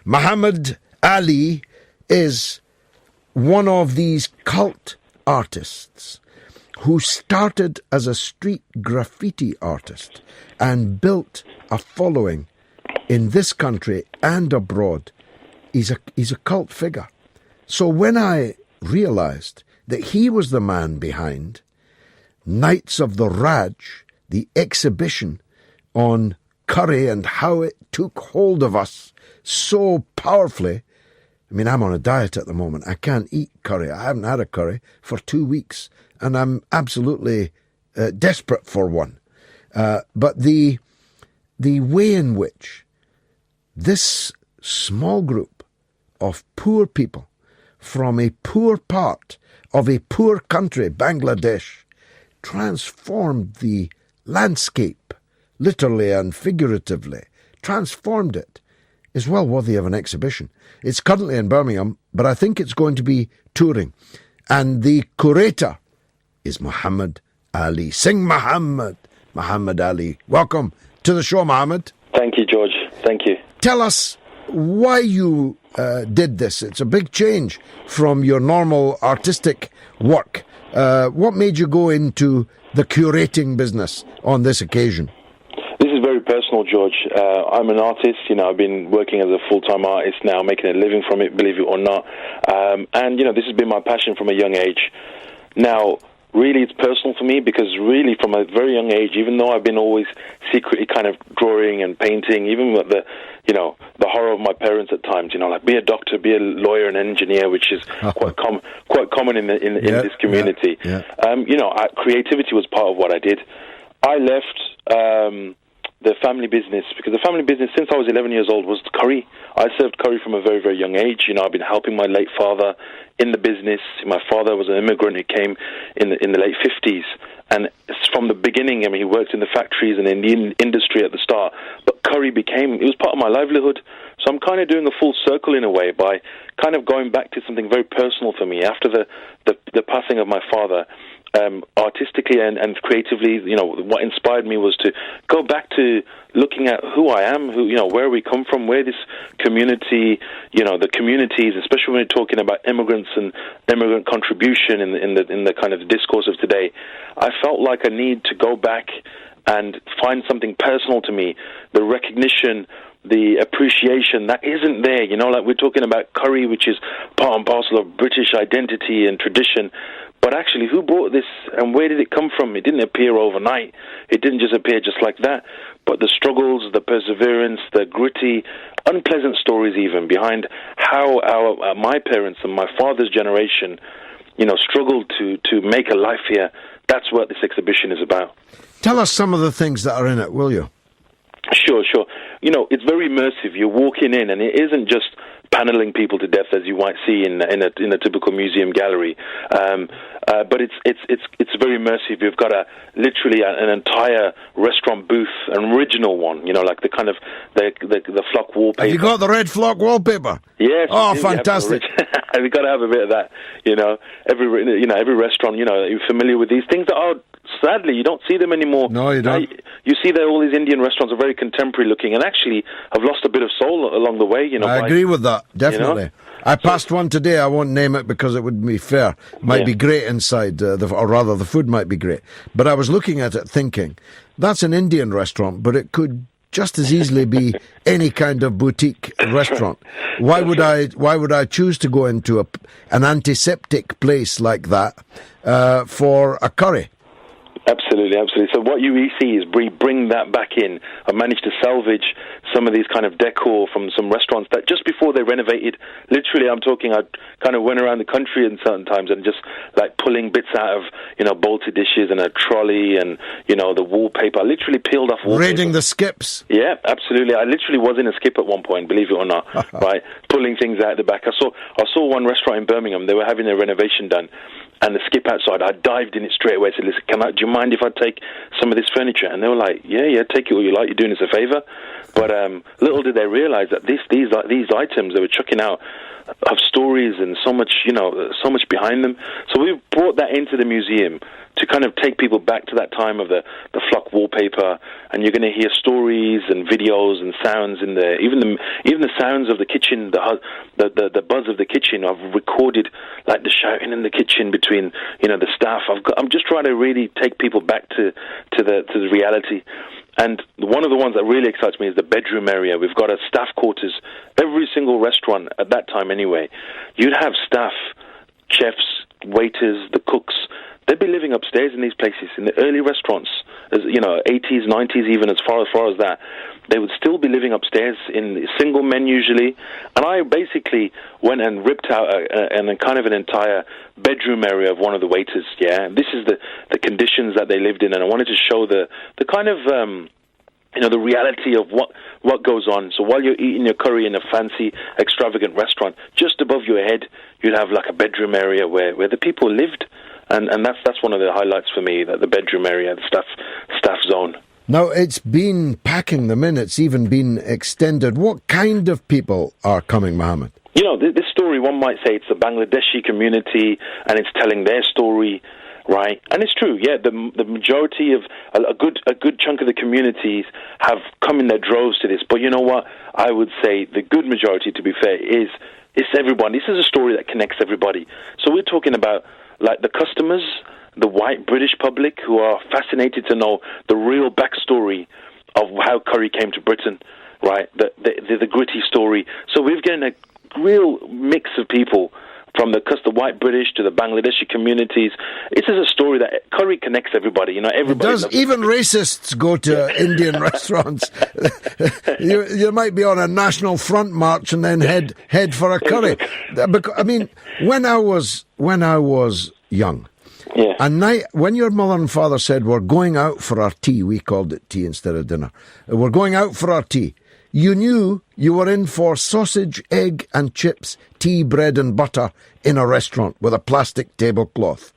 Mohammed Ali is one of these cult artists who started as a street graffiti artist and built a following in this country and abroad. He's a cult figure. So when I realised that he was the man behind Knights of the Raj, the exhibition on curry and how it took hold of us so powerfully. I mean, I'm on a diet at the moment. I can't eat curry. I haven't had a curry for 2 weeks, and I'm absolutely desperate for one. But the way in which this small group of poor people from a poor part of a poor country, Bangladesh, transformed the landscape, literally and figuratively, transformed it, is well worthy of an exhibition. It's currently in Birmingham, but I think it's going to be touring. And the curator is Mohammed Ali. Sing Mohammed Ali. Welcome to the show, Mohammed. Thank you, George. Thank you. Tell us why you did this. It's a big change from your normal artistic work. What made you go into the curating business on this occasion? This is very personal, George. I'm an artist. I've been working as a full-time artist now, making a living from it, believe it or not. And this has been my passion from a young age. Now, really, it's personal for me because really from a very young age, even though I've been always secretly kind of drawing and painting, even with the horror of my parents at times, like be a doctor, be a lawyer, an engineer, which is quite common in this community. Creativity was part of what I did. I left the family business because the family business since I was 11 years old was curry. I served curry from a very, very young age. I've been helping my late father in the business. My father was an immigrant who came in the late 50s, and from the beginning, he worked in the factories and in the industry at the start, but curry it was part of my livelihood. So I'm kind of doing a full circle in a way by kind of going back to something very personal for me after the passing of my father. Artistically and creatively, what inspired me was to go back to looking at who I am, where we come from, where this community, the communities, especially when you're talking about immigrants and immigrant contribution in the kind of discourse of today. I felt like I need to go back and find something personal to me, the recognition, the appreciation that isn't there, like we're talking about curry, which is part and parcel of British identity and tradition. But actually, who brought this and where did it come from? It didn't appear overnight. It didn't just appear just like that. But the struggles, the perseverance, the gritty, unpleasant stories even behind how my parents and my father's generation, struggled to make a life here. That's what this exhibition is about. Tell us some of the things that are in it, will you? Sure. It's very immersive. You're walking in, and it isn't just paneling people to death as you might see in a typical museum gallery, but it's very immersive. You've got literally an entire restaurant booth, an original one. Like the kind of the flock wallpaper. Have you got the red flock wallpaper? Yes. Oh, fantastic! We've got to have a bit of that. Every restaurant. You're familiar with these things that are. Sadly, you don't see them anymore. No, you don't. You see that all these Indian restaurants are very contemporary looking and actually have lost a bit of soul along the way. I agree with that, definitely. I passed one today. I won't name it because it wouldn't be fair. Might be great inside, or rather the food might be great. But I was looking at it thinking, that's an Indian restaurant, but it could just as easily be any kind of boutique restaurant. Why would I choose to go into an antiseptic place like that for a curry? Absolutely. So what you see is bring that back in. I managed to salvage some of these kind of decor from some restaurants that just before they renovated, literally I'm talking, I kind of went around the country in certain times and just like pulling bits out of, bolted dishes and a trolley and, the wallpaper. I literally peeled off wallpaper. Raiding the skips. Yeah, absolutely. I literally was in a skip at one point, believe it or not, right? Pulling things out the back. I saw one restaurant in Birmingham, they were having a renovation done. And the skip outside, I dived in it straight away. Said, "Listen, do you mind if I take some of this furniture?" And they were like, "Yeah, take it all you like. You're doing us a favor." But little did they realize that these items they were chucking out have stories and so much behind them. So we brought that into the museum to kind of take people back to that time of the flock wallpaper, and you're going to hear stories and videos and sounds in there. Even the sounds of the kitchen, the buzz of the kitchen. I've recorded like the shouting in the kitchen between the staff. I'm just trying to really take people back to the reality. And one of the ones that really excites me is the bedroom area. We've got a staff quarters. Every single restaurant at that time anyway, you'd have staff, chefs, waiters, the cooks. They'd be living upstairs in these places. In the early restaurants, 80s, 90s, even as far as that, they would still be living upstairs in single men usually. And I basically went and ripped out an entire bedroom area of one of the waiters. Yeah, this is the conditions that they lived in, and I wanted to show the kind of the reality of what goes on. So while you're eating your curry in a fancy, extravagant restaurant, just above your head, you'd have like a bedroom area where the people lived. And that's one of the highlights for me, the bedroom area, the staff zone. Now, it's been packing them in. It's even been extended. What kind of people are coming, Mohammed? This story, one might say it's the Bangladeshi community, and it's telling their story, right? And it's true, yeah. The majority of a good chunk of the communities have come in their droves to this. But you know what? I would say the good majority, to be fair, is everyone. This is a story that connects everybody. So we're talking about like the customers, the white British public, who are fascinated to know the real backstory of how curry came to Britain, right? The gritty story. So we're getting a real mix of people, from the white British to the Bangladeshi communities. This is a story that curry connects everybody. Everybody. It does. Even racists go to Indian restaurants. You might be on a National Front march and then head for a curry. I mean, when I was young, yeah. at night, when your mother and father said, we're going out for our tea, we called it tea instead of dinner. We're going out for our tea. You knew you were in for sausage, egg and chips, tea, bread and butter in a restaurant with a plastic tablecloth.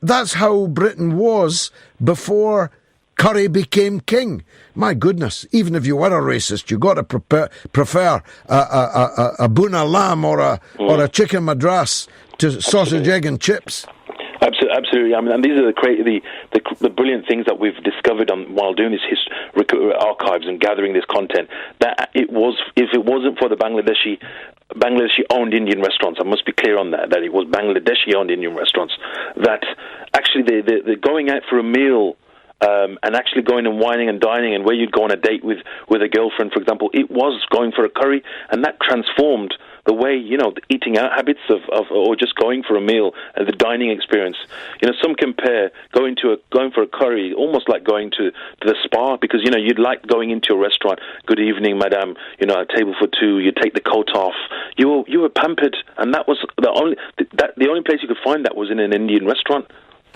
That's how Britain was before curry became king. My goodness, even if you were a racist, you got to prefer a buna lamb or a chicken madras to sausage, egg and chips. Absolutely. I mean, and these are the brilliant things that we've discovered while doing this archives and gathering this content. That if it wasn't for the Bangladeshi-owned Indian restaurants, I must be clear on that it was Bangladeshi-owned Indian restaurants, that actually they're going out for a meal. And actually going and wining and dining, and where you'd go on a date with a girlfriend, for example, it was going for a curry, and that transformed the way, the eating out habits or just going for a meal and the dining experience. Some compare going for a curry almost like going to the spa, because you'd like going into a restaurant. Good evening, madam. A table for two. You take the coat off. You were pampered, and that was the only place you could find that was in an Indian restaurant.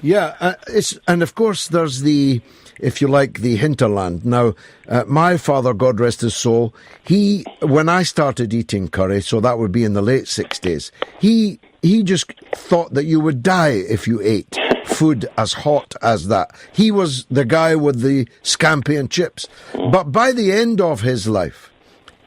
Yeah, and of course there's the hinterland. Now, my father, God rest his soul, when I started eating curry, so that would be in the late 60s, he just thought that you would die if you ate food as hot as that. He was the guy with the scampi and chips. But by the end of his life,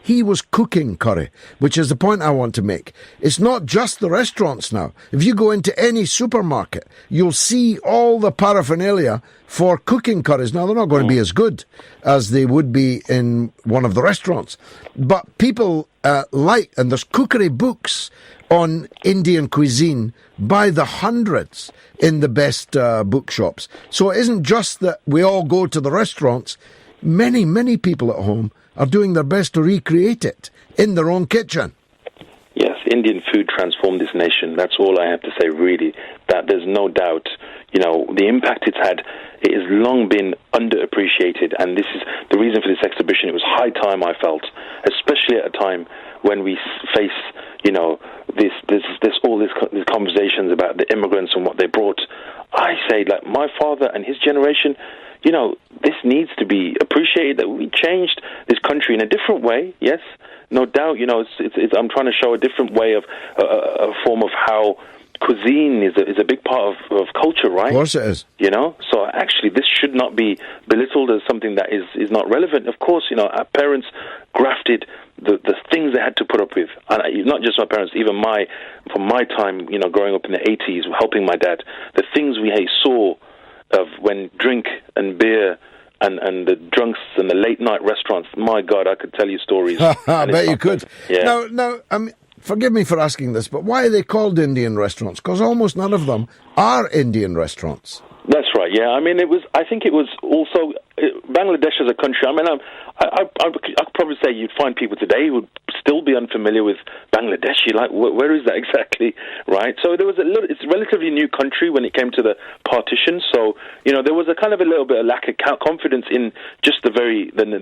he was cooking curry, which is the point I want to make. It's not just the restaurants now. If you go into any supermarket, you'll see all the paraphernalia for cooking curries. Now, they're not going to be as good as they would be in one of the restaurants. But people and there's cookery books on Indian cuisine by the hundreds in the best bookshops. So it isn't just that we all go to the restaurants. Many, many people at home are doing their best to recreate it in their own kitchen. Yes, Indian food transformed this nation. That's all I have to say, really. That there's no doubt, the impact it's had. It has long been underappreciated, and this is the reason for this exhibition. It was high time, I felt, especially at a time when we face, these conversations about the immigrants and what they brought. I say, like, my father and his generation, this needs to be appreciated, that we changed this country in a different way, yes, no doubt. I'm trying to show a different way of a form of how cuisine is a big part of culture, right? Of course it is. So actually this should not be belittled as something that is not relevant. Of course, our parents grafted the things they had to put up with, and not just my parents, from my time, growing up in the 80s, helping my dad, the things we saw of when drink and beer and the drunks and the late night restaurants. My God, I could tell you stories. I bet you could. Yeah. Now, forgive me for asking this, but why are they called Indian restaurants? Because almost none of them are Indian restaurants. That's right. Yeah, I mean, I think it was also Bangladesh as a country. I mean, I'd probably say you'd find people today who would still be unfamiliar with Bangladesh. You're like, where is that exactly, right? So there was it's a relatively new country when it came to the partition. So there was a kind of a little bit of lack of confidence in just the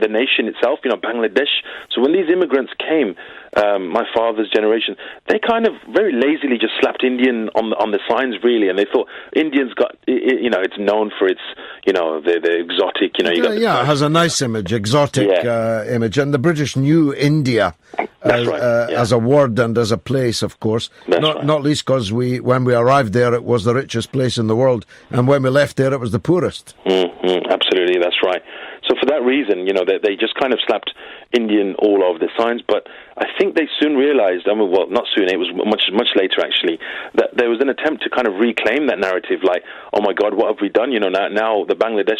nation itself. Bangladesh. So when these immigrants came, my father's generation, they kind of very lazily just slapped Indian on the signs, really, and they thought Indians got it's known for its the exotic. It has a nice image, exotic image, and the British knew India as a word and as a place, of course. Not least because when we arrived there, it was the richest place in the world, and when we left there, it was the poorest. Absolutely, that's right. So for that reason, they just kind of slapped Indian all over the signs. But I think they soon realized, not soon, it was much later actually, that there was an attempt to kind of reclaim that narrative, like, oh my God, what have we done? Now the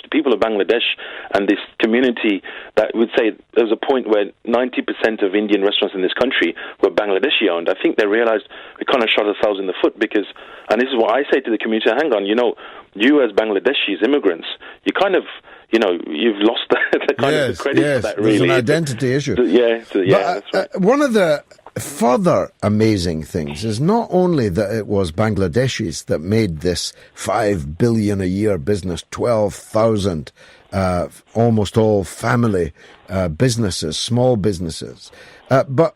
people of Bangladesh and this community that would say there was a point where 90% of Indian restaurants in this country were Bangladeshi owned. I think they realized we kind of shot ourselves in the foot because, and this is what I say to the community, hang on, you as Bangladeshis, immigrants, you kind of, you've lost the credit for that, really. There's an identity issue. That's right. One of the further amazing things is not only that it was Bangladeshis that made this $5 billion a year business, 12,000, almost all family businesses, small businesses, but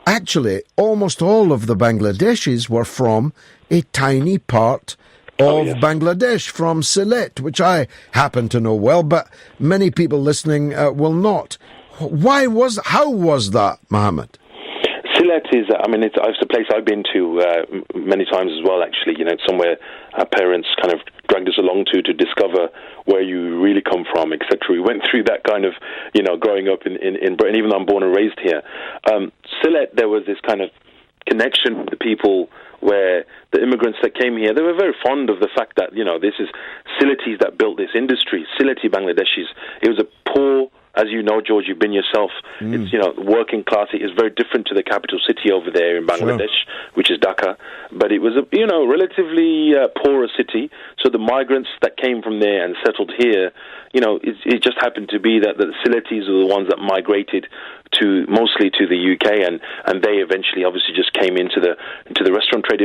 actually almost all of the Bangladeshis were from a tiny part of Bangladesh, from Sylhet, which I happen to know well, but many people listening will not. How was that, Mohammed? Sylhet is, it's a place I've been to many times as well, actually. It's somewhere our parents kind of dragged us along to discover where you really come from, etc. We went through that kind of, growing up in Britain, even though I'm born and raised here. Sylhet, there was this kind of connection with the people where the immigrants that came here, they were very fond of the fact that, this is Sylhetis that built this industry, Sylheti Bangladeshis. It was a poor, as you know, George, you've been yourself, it's, working class. It is very different to the capital city over there in Bangladesh, which is Dhaka. But it was a, relatively poorer city. So the migrants that came from there and settled here, it just happened to be that the Sylhetis are the ones that migrated mostly to the UK, and they eventually obviously just came into the restaurant trade.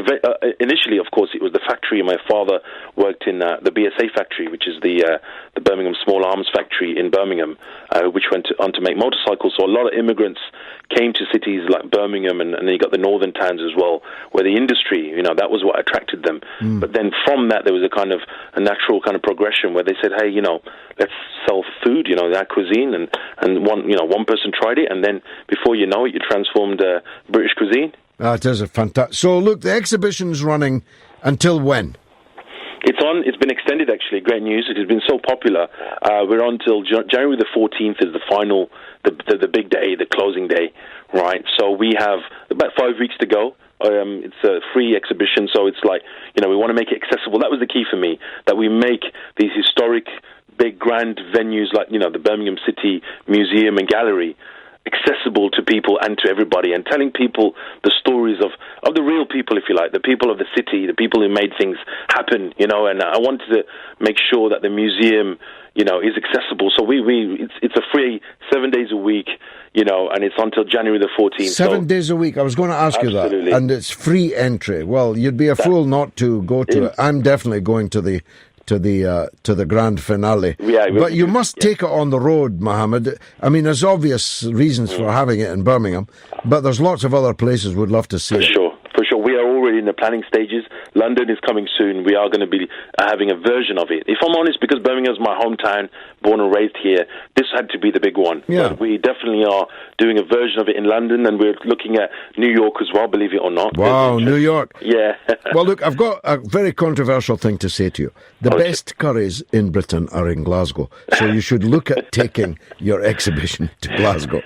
Initially, of course, it was the factory. My father worked in the BSA factory, which is the Birmingham Small Arms factory in Birmingham, which went on to make motorcycles. So a lot of immigrants came to cities like Birmingham, and then you got the northern towns as well, where the industry, that was what attracted them. But then from that, there was a natural kind of progression where they said, hey, let's sell food, that cuisine, and one person tried it, and then before you know it, you transformed British cuisine. It is a fantastic. So look, the exhibition's running until when? It's been extended, actually. Great news. It has been so popular. We're on till January the 14th is the final, the big day, the closing day, right? So we have about 5 weeks to go. It's a free exhibition, so it's like, we want to make it accessible. That was the key for me, that we make these historic, big, grand venues like, the Birmingham City Museum and Gallery accessible to people and to everybody, and telling people the stories of the real people, if you like, the people of the city, the people who made things happen, and I wanted to make sure that the museum, is accessible. So it's a free 7 days a week, and it's until January the 14th. 7 days a week. I was going to ask you that. And it's free entry. Well, you'd be a fool not to go to it. I'm definitely going to the grand finale. But you must take it on the road, Mohammed. I mean, there's obvious reasons for having it in Birmingham, but there's lots of other places we'd love to see it. For sure. We are already in the planning stages. London is coming soon. We are going to be having a version of it. If I'm honest, because Birmingham's my hometown, born and raised here, this had to be the big one. Yeah. But we definitely are doing a version of it in London, and we're looking at New York as well, believe it or not. Wow, New York. Yeah. Well, look, I've got a very controversial thing to say to you. The best curries in Britain are in Glasgow, so you should look at taking your exhibition to Glasgow.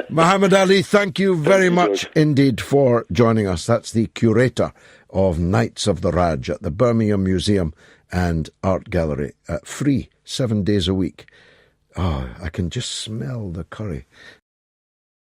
Mohammed Ali, thank you very much indeed for joining us. That's the curator of Knights of the Raj at the Birmingham Museum and art gallery, free, 7 days a week. Oh, I can just smell the curry